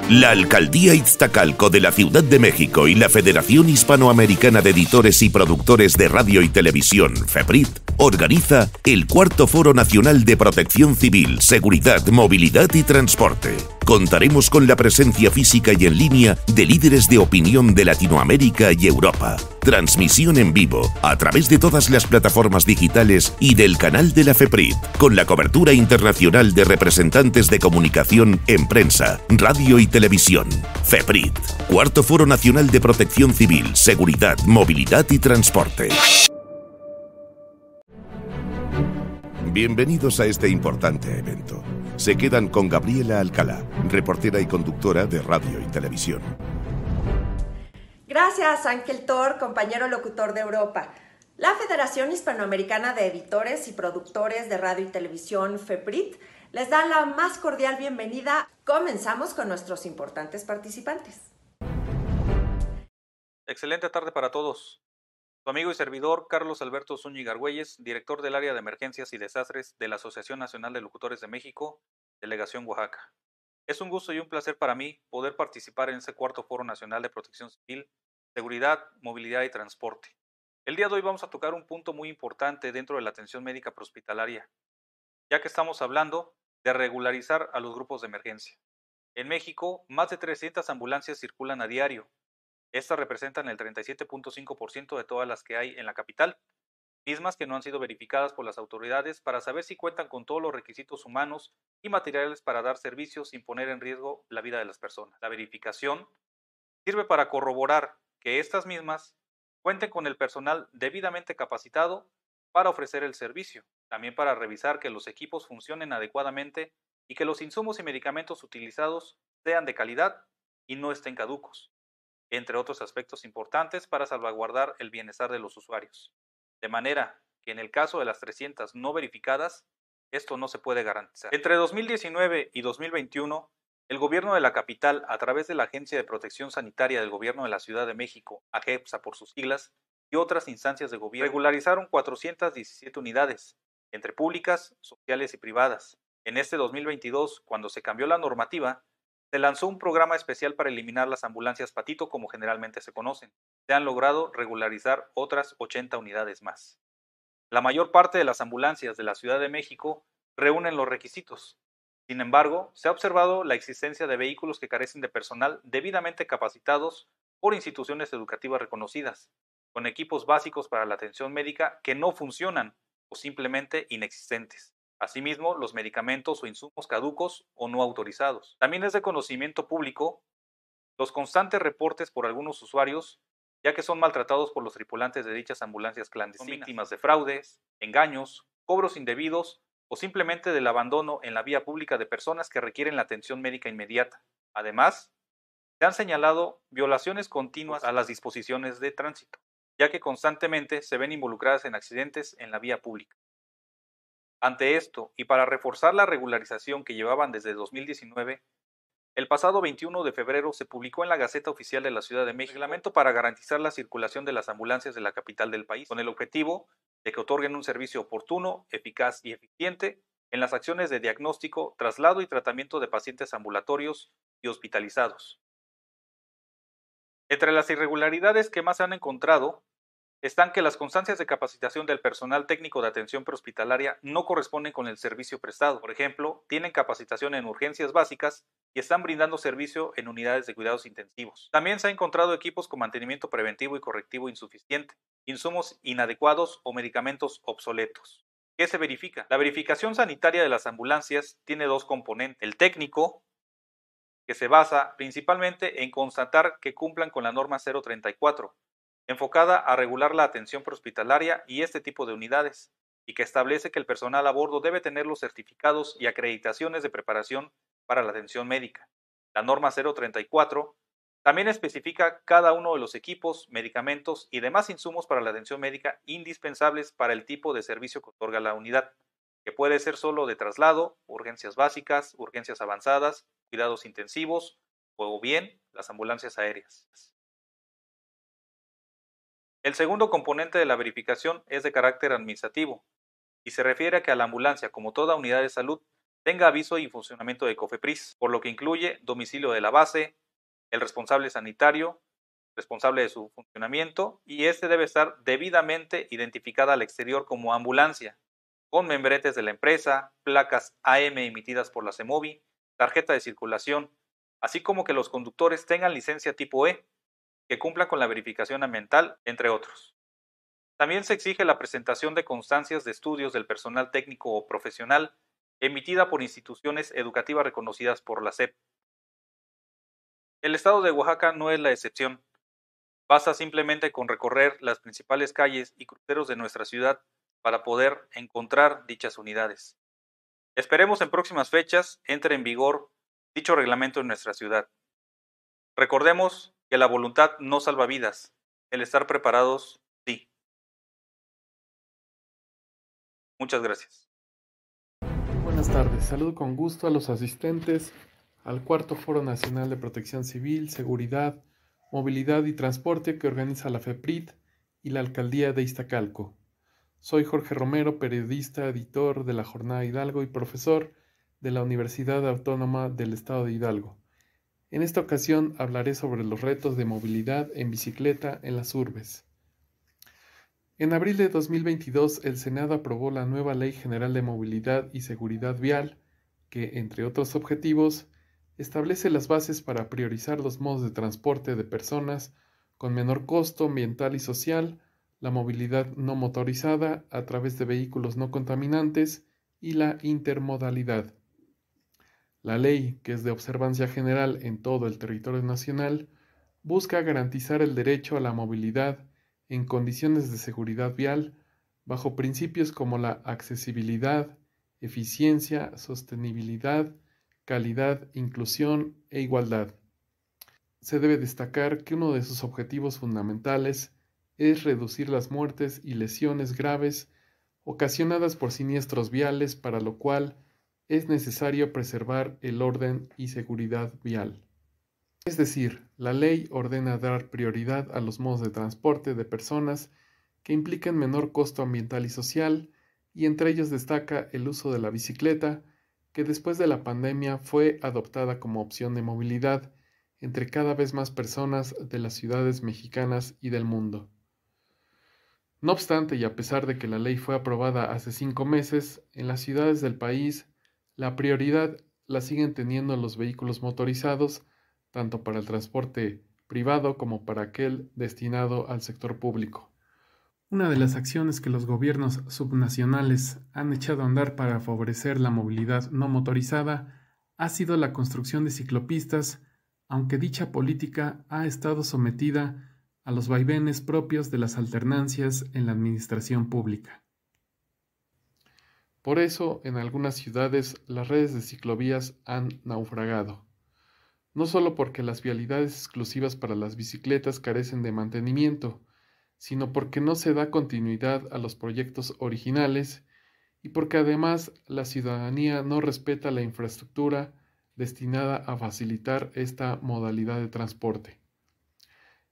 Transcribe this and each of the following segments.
La Alcaldía Iztacalco de la Ciudad de México y la Federación Hispanoamericana de Editores y Productores de Radio y Televisión, FEPRIT, organiza el Cuarto Foro Nacional de Protección Civil, Seguridad, Movilidad y Transporte. Contaremos con la presencia física y en línea de líderes de opinión de Latinoamérica y Europa. Transmisión en vivo a través de todas las plataformas digitales y del canal de la FEPRIT, con la cobertura internacional de representantes de comunicación en prensa, radio y televisión. FEPRIT, Cuarto Foro Nacional de Protección Civil, Seguridad, Movilidad y Transporte. Bienvenidos a este importante evento. Se quedan con Gabriela Alcalá, reportera y conductora de radio y televisión. Gracias, Ángel Tor, compañero locutor de Europa. La Federación Hispanoamericana de Editores y Productores de Radio y Televisión, FEPRIT, les da la más cordial bienvenida. Comenzamos con nuestros importantes participantes. Excelente tarde para todos. Su amigo y servidor Carlos Alberto Zúñiga Argüelles, director del área de emergencias y desastres de la Asociación Nacional de Locutores de México, Delegación Oaxaca. Es un gusto y un placer para mí poder participar en este cuarto Foro Nacional de Protección Civil, Seguridad, Movilidad y Transporte. El día de hoy vamos a tocar un punto muy importante dentro de la atención médica prehospitalaria, ya que estamos hablando de regularizar a los grupos de emergencia. En México, más de 300 ambulancias circulan a diario. Estas representan el 37.5% de todas las que hay en la capital, mismas que no han sido verificadas por las autoridades para saber si cuentan con todos los requisitos humanos y materiales para dar servicios sin poner en riesgo la vida de las personas. La verificación sirve para corroborar que estas mismas cuenten con el personal debidamente capacitado para ofrecer el servicio, también para revisar que los equipos funcionen adecuadamente y que los insumos y medicamentos utilizados sean de calidad y no estén caducos, entre otros aspectos importantes para salvaguardar el bienestar de los usuarios. De manera que en el caso de las 300 no verificadas, esto no se puede garantizar. Entre 2019 y 2021, el gobierno de la capital, a través de la Agencia de Protección Sanitaria del Gobierno de la Ciudad de México, AGEPSA por sus siglas, y otras instancias de gobierno, regularizaron 417 unidades, entre públicas, sociales y privadas. En este 2022, cuando se cambió la normativa, se lanzó un programa especial para eliminar las ambulancias patito como generalmente se conocen. Se han logrado regularizar otras 80 unidades más. La mayor parte de las ambulancias de la Ciudad de México reúnen los requisitos. Sin embargo, se ha observado la existencia de vehículos que carecen de personal debidamente capacitados por instituciones educativas reconocidas, con equipos básicos para la atención médica que no funcionan o simplemente inexistentes. Asimismo, los medicamentos o insumos caducos o no autorizados. También es de conocimiento público los constantes reportes por algunos usuarios, ya que son maltratados por los tripulantes de dichas ambulancias clandestinas. Son víctimas de fraudes, engaños, cobros indebidos o simplemente del abandono en la vía pública de personas que requieren la atención médica inmediata. Además, se han señalado violaciones continuas a las disposiciones de tránsito, ya que constantemente se ven involucradas en accidentes en la vía pública. Ante esto, y para reforzar la regularización que llevaban desde 2019, el pasado 21 de febrero se publicó en la Gaceta Oficial de la Ciudad de México un reglamento para garantizar la circulación de las ambulancias de la capital del país, con el objetivo de que otorguen un servicio oportuno, eficaz y eficiente en las acciones de diagnóstico, traslado y tratamiento de pacientes ambulatorios y hospitalizados. Entre las irregularidades que más se han encontrado están que las constancias de capacitación del personal técnico de atención prehospitalaria no corresponden con el servicio prestado. Por ejemplo, tienen capacitación en urgencias básicas y están brindando servicio en unidades de cuidados intensivos. También se ha encontrado equipos con mantenimiento preventivo y correctivo insuficiente, insumos inadecuados o medicamentos obsoletos. ¿Qué se verifica? La verificación sanitaria de las ambulancias tiene dos componentes. El técnico, que se basa principalmente en constatar que cumplan con la norma 034, enfocada a regular la atención prehospitalaria y este tipo de unidades, y que establece que el personal a bordo debe tener los certificados y acreditaciones de preparación para la atención médica. La norma 034 también especifica cada uno de los equipos, medicamentos y demás insumos para la atención médica indispensables para el tipo de servicio que otorga la unidad, que puede ser solo de traslado, urgencias básicas, urgencias avanzadas, cuidados intensivos o bien las ambulancias aéreas. El segundo componente de la verificación es de carácter administrativo y se refiere a que a la ambulancia, como toda unidad de salud, tenga aviso y funcionamiento de COFEPRIS, por lo que incluye domicilio de la base, el responsable sanitario, responsable de su funcionamiento, y este debe estar debidamente identificada al exterior como ambulancia, con membretes de la empresa, placas AM emitidas por la CEMOVI, tarjeta de circulación, así como que los conductores tengan licencia tipo E, que cumplan con la verificación ambiental, entre otros. También se exige la presentación de constancias de estudios del personal técnico o profesional emitida por instituciones educativas reconocidas por la SEP. El estado de Oaxaca no es la excepción. Basta simplemente con recorrer las principales calles y cruceros de nuestra ciudad para poder encontrar dichas unidades. Esperemos en próximas fechas entre en vigor dicho reglamento en nuestra ciudad. Recordemos que la voluntad no salva vidas, el estar preparados sí. Muchas gracias. Buenas tardes, saludo con gusto a los asistentes al cuarto Foro Nacional de Protección Civil, Seguridad, Movilidad y Transporte que organiza la FEPRIT y la Alcaldía de Iztacalco. Soy Jorge Romero, periodista, editor de La Jornada Hidalgo y profesor de la Universidad Autónoma del Estado de Hidalgo. En esta ocasión hablaré sobre los retos de movilidad en bicicleta en las urbes. En abril de 2022, el Senado aprobó la nueva Ley General de Movilidad y Seguridad Vial, que, entre otros objetivos, establece las bases para priorizar los modos de transporte de personas con menor costo ambiental y social, la movilidad no motorizada a través de vehículos no contaminantes y la intermodalidad. La ley, que es de observancia general en todo el territorio nacional, busca garantizar el derecho a la movilidad en condiciones de seguridad vial bajo principios como la accesibilidad, eficiencia, sostenibilidad, calidad, inclusión e igualdad. Se debe destacar que uno de sus objetivos fundamentales es reducir las muertes y lesiones graves ocasionadas por siniestros viales, para lo cual es necesario preservar el orden y seguridad vial. Es decir, la ley ordena dar prioridad a los modos de transporte de personas que implican menor costo ambiental y social, y entre ellos destaca el uso de la bicicleta, que después de la pandemia fue adoptada como opción de movilidad entre cada vez más personas de las ciudades mexicanas y del mundo. No obstante, y a pesar de que la ley fue aprobada hace 5 meses, en las ciudades del país la prioridad la siguen teniendo los vehículos motorizados, tanto para el transporte privado como para aquel destinado al sector público. Una de las acciones que los gobiernos subnacionales han echado a andar para favorecer la movilidad no motorizada ha sido la construcción de ciclopistas, aunque dicha política ha estado sometida a los vaivenes propios de las alternancias en la administración pública. Por eso, en algunas ciudades las redes de ciclovías han naufragado. No solo porque las vialidades exclusivas para las bicicletas carecen de mantenimiento, sino porque no se da continuidad a los proyectos originales y porque además la ciudadanía no respeta la infraestructura destinada a facilitar esta modalidad de transporte.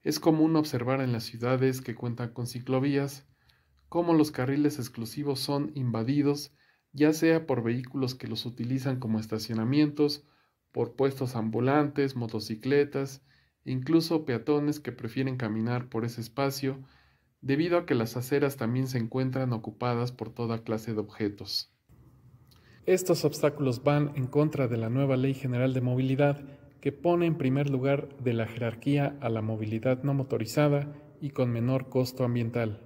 Es común observar en las ciudades que cuentan con ciclovías cómo los carriles exclusivos son invadidos, ya sea por vehículos que los utilizan como estacionamientos, por puestos ambulantes, motocicletas e incluso peatones que prefieren caminar por ese espacio, debido a que las aceras también se encuentran ocupadas por toda clase de objetos. Estos obstáculos van en contra de la nueva Ley General de Movilidad, que pone en primer lugar de la jerarquía a la movilidad no motorizada y con menor costo ambiental.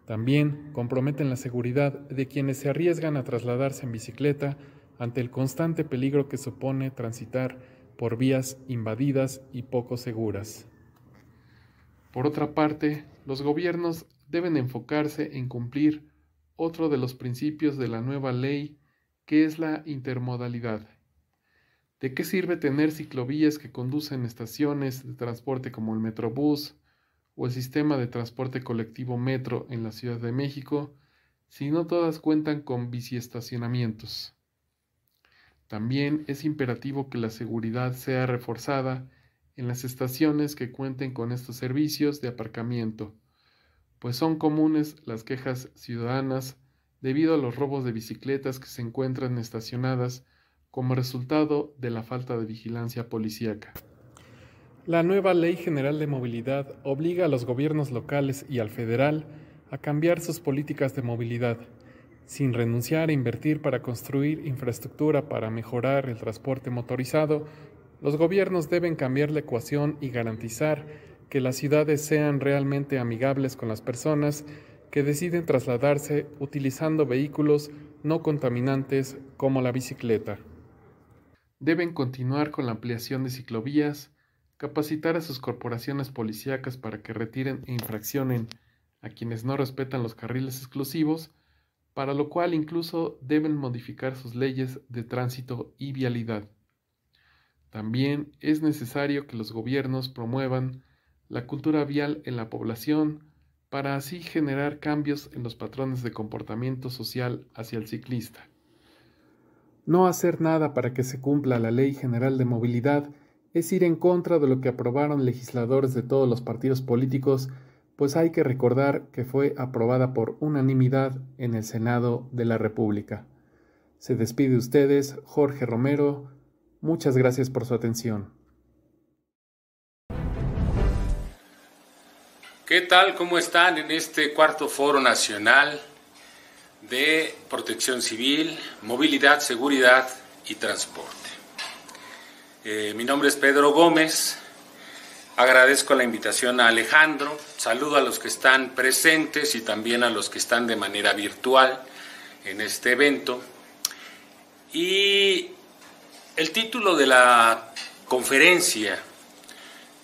También comprometen la seguridad de quienes se arriesgan a trasladarse en bicicleta ante el constante peligro que supone transitar por vías invadidas y poco seguras. Por otra parte, los gobiernos deben enfocarse en cumplir otro de los principios de la nueva ley, que es la intermodalidad. ¿De qué sirve tener ciclovías que conducen estaciones de transporte como el Metrobús o el sistema de transporte colectivo Metro en la Ciudad de México si no todas cuentan con biciestacionamientos? También es imperativo que la seguridad sea reforzada en las estaciones que cuenten con estos servicios de aparcamiento, pues son comunes las quejas ciudadanas debido a los robos de bicicletas que se encuentran estacionadas como resultado de la falta de vigilancia policíaca. La nueva Ley General de Movilidad obliga a los gobiernos locales y al federal a cambiar sus políticas de movilidad, sin renunciar a invertir para construir infraestructura para mejorar el transporte motorizado. Los gobiernos deben cambiar la ecuación y garantizar que las ciudades sean realmente amigables con las personas que deciden trasladarse utilizando vehículos no contaminantes como la bicicleta. Deben continuar con la ampliación de ciclovías, capacitar a sus corporaciones policíacas para que retiren e infraccionen a quienes no respetan los carriles exclusivos, para lo cual incluso deben modificar sus leyes de tránsito y vialidad. También es necesario que los gobiernos promuevan la cultura vial en la población para así generar cambios en los patrones de comportamiento social hacia el ciclista. No hacer nada para que se cumpla la Ley General de Movilidad es ir en contra de lo que aprobaron legisladores de todos los partidos políticos, pues hay que recordar que fue aprobada por unanimidad en el Senado de la República. Se despide de ustedes Jorge Romero. Muchas gracias por su atención. ¿Qué tal? ¿Cómo están en este cuarto Foro Nacional de Protección Civil, Movilidad, Seguridad y Transporte? Mi nombre es Pedro Gómez. Agradezco la invitación a Alejandro. Saludo a los que están presentes y también a los que están de manera virtual en este evento. Y el título de la conferencia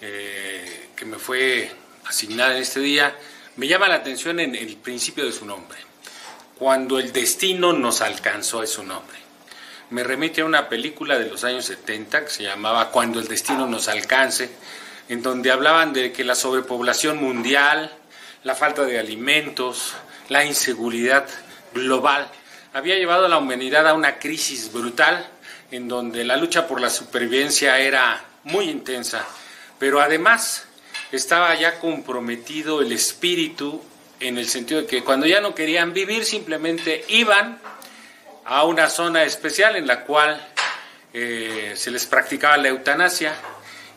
que me fue asignada en este día me llama la atención en el principio de su nombre. Cuando el destino nos alcanzó, es su nombre. Me remite a una película de los años 70 que se llamaba Cuando el destino nos alcance, en donde hablaban de que la sobrepoblación mundial, la falta de alimentos, la inseguridad global había llevado a la humanidad a una crisis brutal, en donde la lucha por la supervivencia era muy intensa, pero además estaba ya comprometido el espíritu, en el sentido de que cuando ya no querían vivir simplemente iban a una zona especial en la cual se les practicaba la eutanasia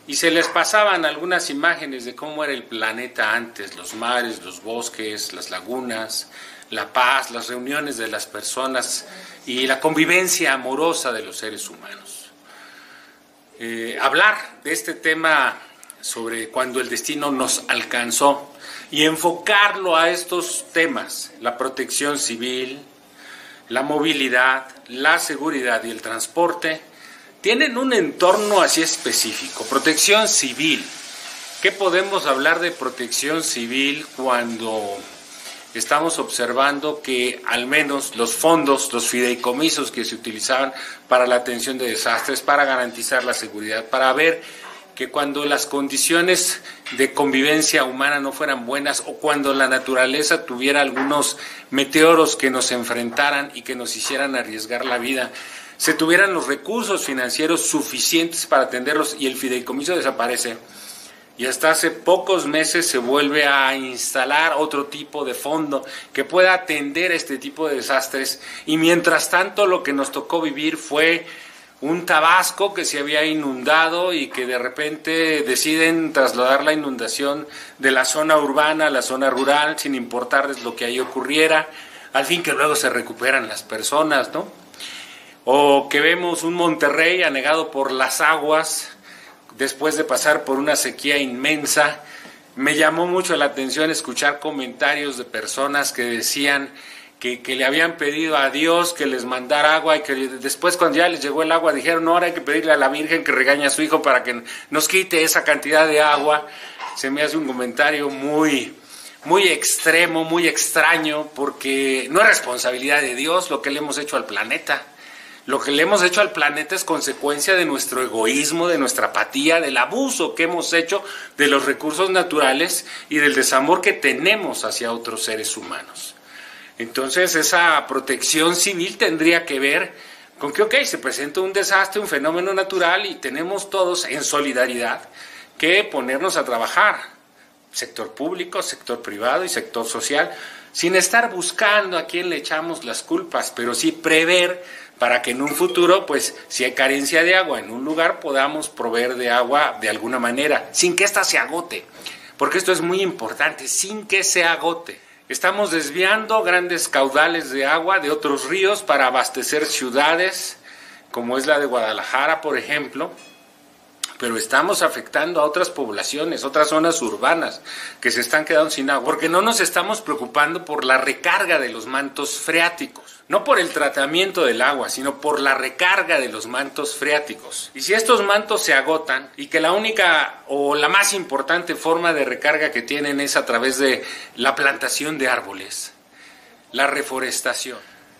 y se les pasaban algunas imágenes de cómo era el planeta antes, los mares, los bosques, las lagunas, la paz, las reuniones de las personas y la convivencia amorosa de los seres humanos. Hablar de este tema sobre cuando el destino nos alcanzó y enfocarlo a estos temas, la protección civil, la movilidad, la seguridad y el transporte, tienen un entorno así específico. Protección civil. ¿Qué podemos hablar de protección civil cuando estamos observando que al menos los fondos, los fideicomisos que se utilizaban para la atención de desastres, para garantizar la seguridad, para ver que cuando las condiciones de convivencia humana no fueran buenas o cuando la naturaleza tuviera algunos meteoros que nos enfrentaran y que nos hicieran arriesgar la vida, se tuvieran los recursos financieros suficientes para atenderlos y el fideicomiso desaparece? Y hasta hace pocos meses se vuelve a instalar otro tipo de fondo que pueda atender este tipo de desastres, y mientras tanto lo que nos tocó vivir fue un Tabasco que se había inundado y que de repente deciden trasladar la inundación de la zona urbana a la zona rural sin importarles lo que ahí ocurriera, al fin que luego se recuperan las personas, ¿no? O que vemos un Monterrey anegado por las aguas después de pasar por una sequía inmensa. Me llamó mucho la atención escuchar comentarios de personas que decían que le habían pedido a Dios que les mandara agua y que después cuando ya les llegó el agua dijeron, no, ahora hay que pedirle a la Virgen que regañe a su hijo para que nos quite esa cantidad de agua. Se me hace un comentario muy extremo, muy extraño, porque no es responsabilidad de Dios lo que le hemos hecho al planeta. Lo que le hemos hecho al planeta es consecuencia de nuestro egoísmo, de nuestra apatía, del abuso que hemos hecho de los recursos naturales y del desamor que tenemos hacia otros seres humanos. Entonces esa protección civil tendría que ver con que, se presenta un desastre, un fenómeno natural y tenemos todos en solidaridad que ponernos a trabajar sector público, sector privado y sector social, sin estar buscando a quién le echamos las culpas, pero sí prever para que en un futuro, pues, si hay carencia de agua en un lugar, podamos proveer de agua de alguna manera, sin que ésta se agote, porque esto es muy importante, sin que se agote. Estamos desviando grandes caudales de agua de otros ríos para abastecer ciudades, como es la de Guadalajara, por ejemplo, pero estamos afectando a otras poblaciones, otras zonas urbanas que se están quedando sin agua, porque no nos estamos preocupando por la recarga de los mantos freáticos, no por el tratamiento del agua, sino por la recarga de los mantos freáticos. Y si estos mantos se agotan, y que la única o la más importante forma de recarga que tienen es a través de la plantación de árboles, la reforestación,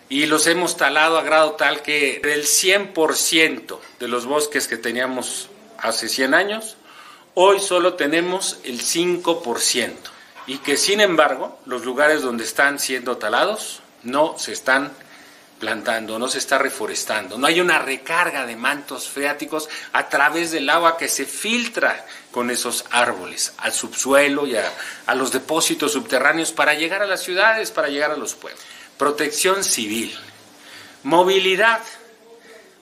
y los hemos talado a grado tal que del 100% de los bosques que teníamos hace 100 años, hoy solo tenemos el 5%, y que sin embargo los lugares donde están siendo talados no se están plantando, no se está reforestando, no hay una recarga de mantos freáticos a través del agua que se filtra con esos árboles al subsuelo y a los depósitos subterráneos para llegar a las ciudades, para llegar a los pueblos. Protección civil, movilidad,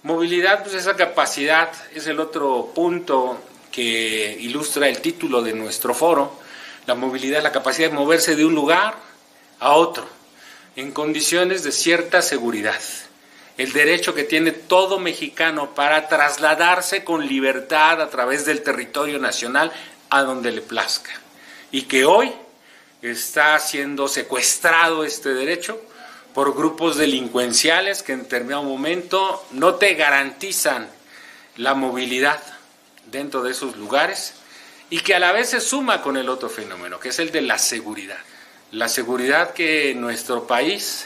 pues esa capacidad es el otro punto que ilustra el título de nuestro foro, la movilidad, la capacidad de moverse de un lugar a otro, en condiciones de cierta seguridad, el derecho que tiene todo mexicano para trasladarse con libertad a través del territorio nacional a donde le plazca, y que hoy está siendo secuestrado este derecho por grupos delincuenciales que en determinado momento no te garantizan la movilidad dentro de esos lugares y que a la vez se suma con el otro fenómeno, que es el de la seguridad. La seguridad que en nuestro país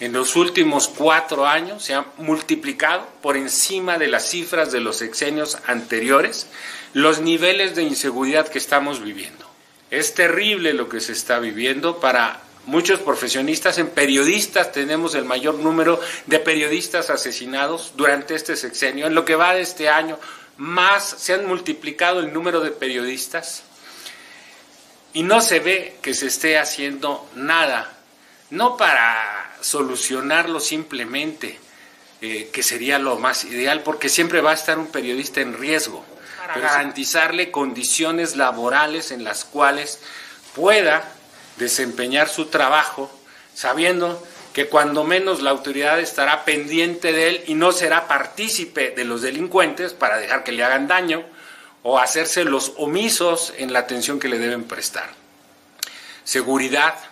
en los últimos 4 años se ha multiplicado por encima de las cifras de los sexenios anteriores, los niveles de inseguridad que estamos viviendo. Es terrible lo que se está viviendo para muchos profesionistas. En periodistas tenemos el mayor número de periodistas asesinados durante este sexenio. En lo que va de este año, más se han multiplicado el número de periodistas y no se ve que se esté haciendo nada, no para solucionarlo simplemente, que sería lo más ideal, porque siempre va a estar un periodista en riesgo, para garantizarle condiciones laborales en las cuales pueda desempeñar su trabajo, sabiendo que cuando menos la autoridad estará pendiente de él y no será partícipe de los delincuentes para dejar que le hagan daño o hacerse los omisos en la atención que le deben prestar. Ayotzinapa,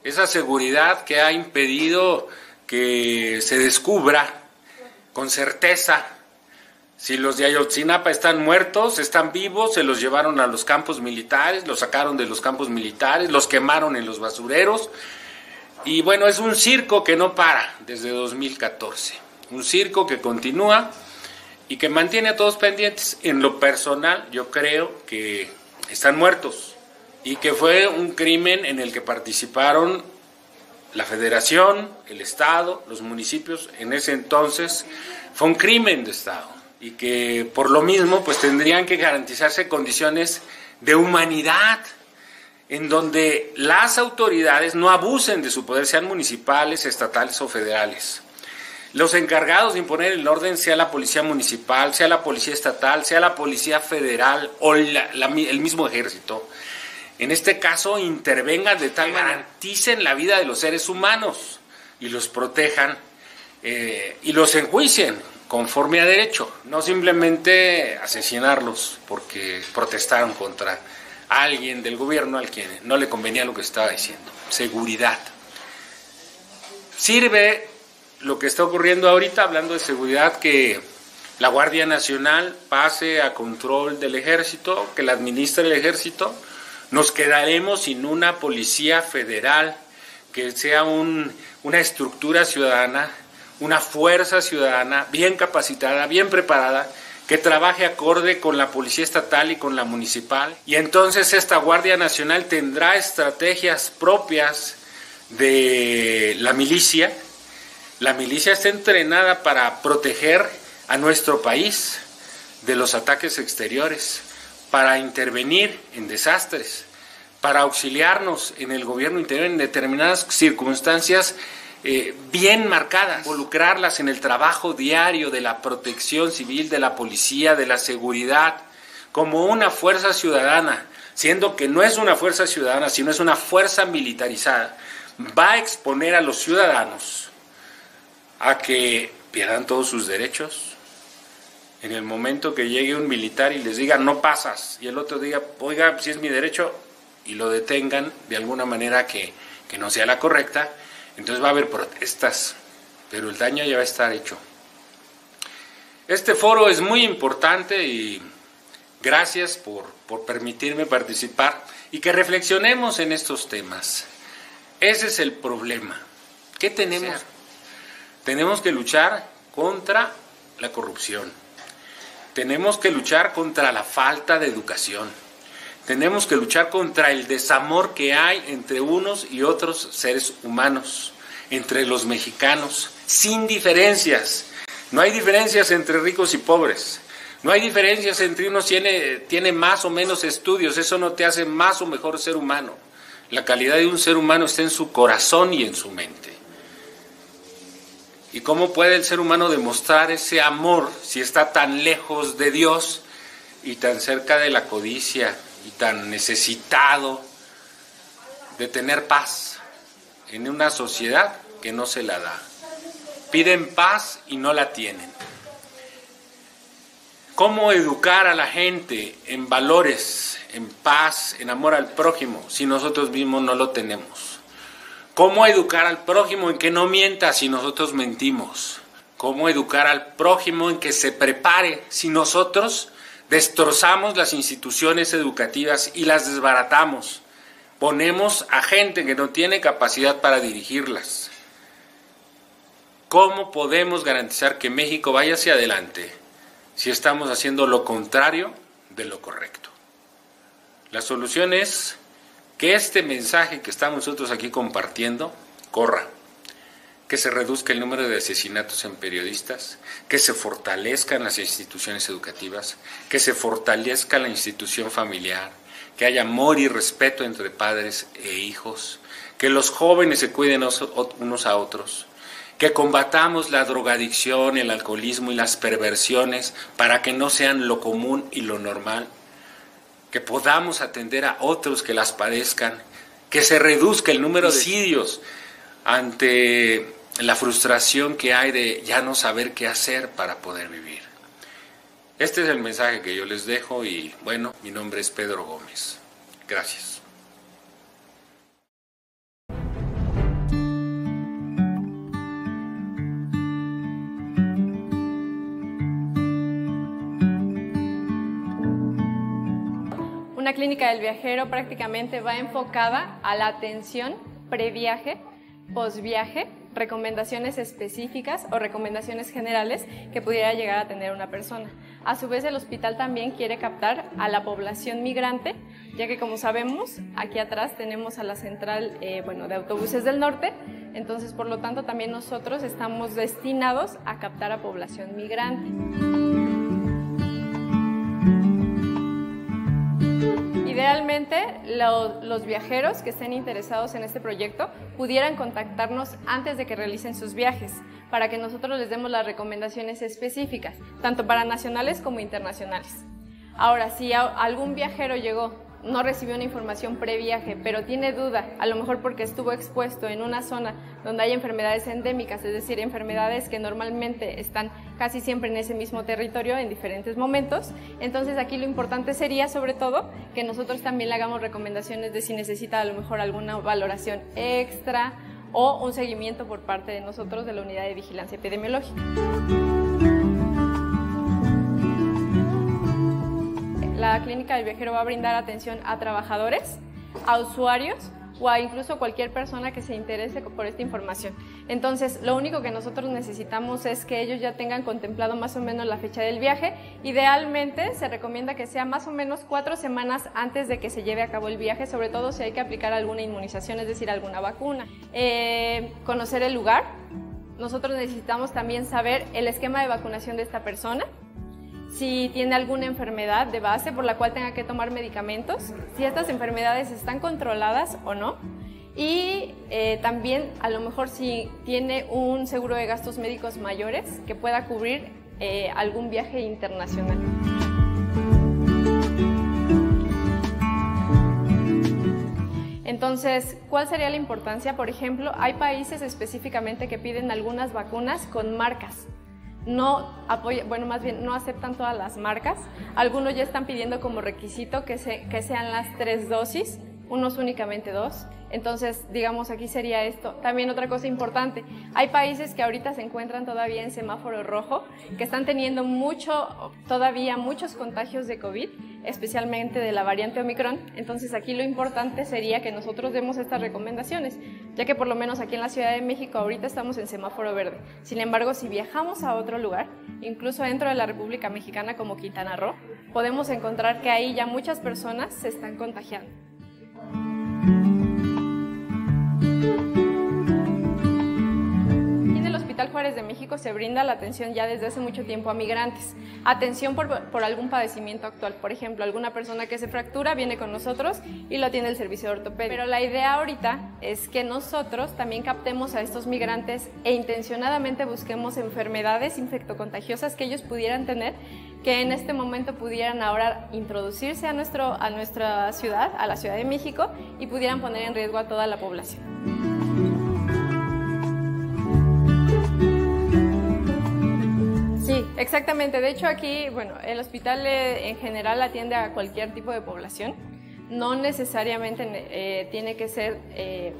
esa seguridad que ha impedido que se descubra con certeza si los de Ayotzinapa están muertos, están vivos, se los llevaron a los campos militares, los sacaron de los campos militares, los quemaron en los basureros. Y bueno, es un circo que no para desde 2014, un circo que continúa y que mantiene a todos pendientes. En lo personal, yo creo que están muertos y que fue un crimen en el que participaron la Federación, el Estado, los municipios. En ese entonces fue un crimen de Estado. Y que por lo mismo pues tendrían que garantizarse condiciones de humanidad en donde las autoridades no abusen de su poder, sean municipales, estatales o federales. Los encargados de imponer el orden sea la policía municipal, sea la policía estatal, sea la policía federal o el mismo ejército. En este caso intervengan de tal manera, garanticen la vida de los seres humanos y los protejan y los enjuicien conforme a derecho, no simplemente asesinarlos porque protestaron contra alguien del gobierno al quien no le convenía lo que estaba diciendo. Seguridad. Sirve lo que está ocurriendo ahorita, hablando de seguridad, que la Guardia Nacional pase a control del ejército, que la administre el ejército. Nos quedaremos sin una policía federal que sea una estructura ciudadana, una fuerza ciudadana bien capacitada, bien preparada, que trabaje acorde con la policía estatal y con la municipal. Y entonces esta Guardia Nacional tendrá estrategias propias de la milicia. La milicia está entrenada para proteger a nuestro país de los ataques exteriores, para intervenir en desastres, para auxiliarnos en el gobierno interior en determinadas circunstancias bien marcadas, involucrarlas en el trabajo diario de la protección civil, de la policía, de la seguridad, como una fuerza ciudadana, siendo que no es una fuerza ciudadana, sino es una fuerza militarizada, va a exponer a los ciudadanos a que pierdan todos sus derechos. En el momento que llegue un militar y les diga no pasas, y el otro diga, oiga, si es mi derecho, y lo detengan de alguna manera que no sea la correcta, entonces va a haber protestas, pero el daño ya va a estar hecho. Este foro es muy importante y gracias por permitirme participar y que reflexionemos en estos temas. Ese es el problema. ¿Qué tenemos? Tenemos que luchar contra la corrupción. Tenemos que luchar contra la falta de educación. Tenemos que luchar contra el desamor que hay entre unos y otros seres humanos, entre los mexicanos, sin diferencias. No hay diferencias entre ricos y pobres. No hay diferencias entre unos tiene más o menos estudios. Eso no te hace más o mejor ser humano. La calidad de un ser humano está en su corazón y en su mente. ¿Y cómo puede el ser humano demostrar ese amor si está tan lejos de Dios y tan cerca de la codicia y tan necesitado de tener paz en una sociedad que no se la da? Piden paz y no la tienen. ¿Cómo educar a la gente en valores, en paz, en amor al prójimo, si nosotros mismos no lo tenemos? ¿Cómo educar al prójimo en que no mienta si nosotros mentimos? ¿Cómo educar al prójimo en que se prepare si nosotros destrozamos las instituciones educativas y las desbaratamos? Ponemos a gente que no tiene capacidad para dirigirlas. ¿Cómo podemos garantizar que México vaya hacia adelante si estamos haciendo lo contrario de lo correcto? La solución es que este mensaje que estamos nosotros aquí compartiendo corra, que se reduzca el número de asesinatos en periodistas, que se fortalezcan las instituciones educativas, que se fortalezca la institución familiar, que haya amor y respeto entre padres e hijos, que los jóvenes se cuiden unos a otros, que combatamos la drogadicción, el alcoholismo y las perversiones para que no sean lo común y lo normal, que podamos atender a otros que las padezcan, que se reduzca el número de suicidios ante la frustración que hay de ya no saber qué hacer para poder vivir. Este es el mensaje que yo les dejo y bueno, mi nombre es Pedro Gómez. Gracias. Una clínica del viajero prácticamente va enfocada a la atención previaje, posviaje, recomendaciones específicas o recomendaciones generales que pudiera llegar a tener una persona. A su vez, el hospital también quiere captar a la población migrante, ya que como sabemos, aquí atrás tenemos a la central de autobuses del norte, entonces por lo tanto también nosotros estamos destinados a captar a población migrante. Idealmente, los viajeros que estén interesados en este proyecto pudieran contactarnos antes de que realicen sus viajes, para que nosotros les demos las recomendaciones específicas, tanto para nacionales como internacionales. Ahora, si algún viajero llegó, no recibió una información previaje, pero tiene duda, a lo mejor porque estuvo expuesto en una zona donde hay enfermedades endémicas, es decir, enfermedades que normalmente están casi siempre en ese mismo territorio en diferentes momentos, entonces aquí lo importante sería sobre todo que nosotros también le hagamos recomendaciones de si necesita a lo mejor alguna valoración extra o un seguimiento por parte de nosotros de la Unidad de Vigilancia Epidemiológica. La clínica del viajero va a brindar atención a trabajadores, a usuarios o a incluso cualquier persona que se interese por esta información. Entonces, lo único que nosotros necesitamos es que ellos ya tengan contemplado más o menos la fecha del viaje. Idealmente, se recomienda que sea más o menos 4 semanas antes de que se lleve a cabo el viaje, sobre todo si hay que aplicar alguna inmunización, es decir, alguna vacuna. Conocer el lugar. Nosotros necesitamos también saber el esquema de vacunación de esta persona. si tiene alguna enfermedad de base por la cual tenga que tomar medicamentos, si estas enfermedades están controladas o no, y también a lo mejor si tiene un seguro de gastos médicos mayores que pueda cubrir algún viaje internacional. Entonces, ¿cuál sería la importancia? Por ejemplo, hay países específicamente que piden algunas vacunas con marcas. No aceptan todas las marcas. Algunos ya están pidiendo como requisito que sean las 3 dosis, unos únicamente 2. Entonces, digamos, aquí sería esto. También otra cosa importante, hay países que ahorita se encuentran todavía en semáforo rojo, que están teniendo todavía muchos contagios de COVID, especialmente de la variante Omicron. Entonces, aquí lo importante sería que nosotros demos estas recomendaciones, ya que por lo menos aquí en la Ciudad de México ahorita estamos en semáforo verde. Sin embargo, si viajamos a otro lugar, incluso dentro de la República Mexicana como Quintana Roo, podemos encontrar que ahí ya muchas personas se están contagiando. En el Hospital Juárez de México se brinda la atención ya desde hace mucho tiempo a migrantes. Atención por algún padecimiento actual. Por ejemplo, alguna persona que se fractura viene con nosotros y lo atiende el servicio de ortopedia. Pero la idea ahorita es que nosotros también captemos a estos migrantes e intencionadamente busquemos enfermedades infectocontagiosas que ellos pudieran tener, que en este momento pudieran ahora introducirse a nuestra ciudad, a la Ciudad de México, y pudieran poner en riesgo a toda la población. Sí, exactamente. De hecho, aquí, el hospital en general atiende a cualquier tipo de población. No necesariamente tiene que ser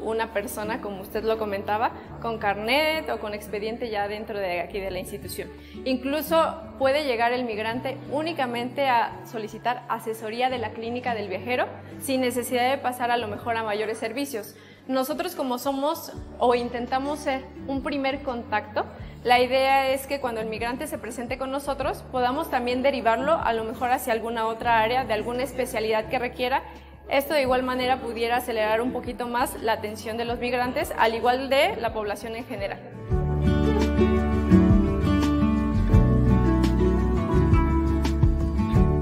una persona, como usted lo comentaba, con carnet o con expediente ya dentro de aquí de la institución. Incluso puede llegar el migrante únicamente a solicitar asesoría de la clínica del viajero sin necesidad de pasar a lo mejor a mayores servicios. Nosotros, como somos o intentamos ser un primer contacto, la idea es que cuando el migrante se presente con nosotros podamos también derivarlo a lo mejor hacia alguna otra área de alguna especialidad que requiera. Esto de igual manera pudiera acelerar un poquito más la atención de los migrantes, al igual de la población en general.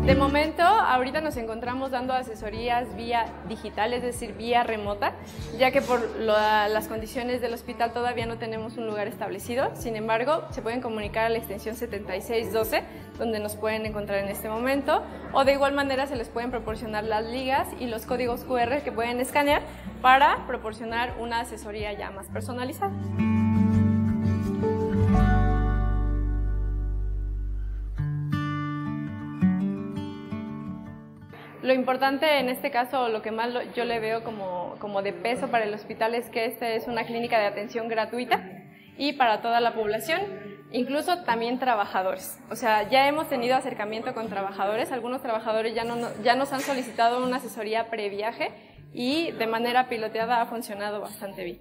De momento, ahorita nos encontramos dando asesorías vía digital, es decir, vía remota, ya que por las condiciones del hospital todavía no tenemos un lugar establecido. Sin embargo, se pueden comunicar a la extensión 7612, donde nos pueden encontrar en este momento, o de igual manera se les pueden proporcionar las ligas y los códigos QR que pueden escanear para proporcionar una asesoría ya más personalizada. Lo importante en este caso, lo que más yo le veo como de peso para el hospital, es que esta es una clínica de atención gratuita y para toda la población, incluso también trabajadores. O sea, ya hemos tenido acercamiento con trabajadores, algunos trabajadores ya nos han solicitado una asesoría previaje y de manera piloteada ha funcionado bastante bien.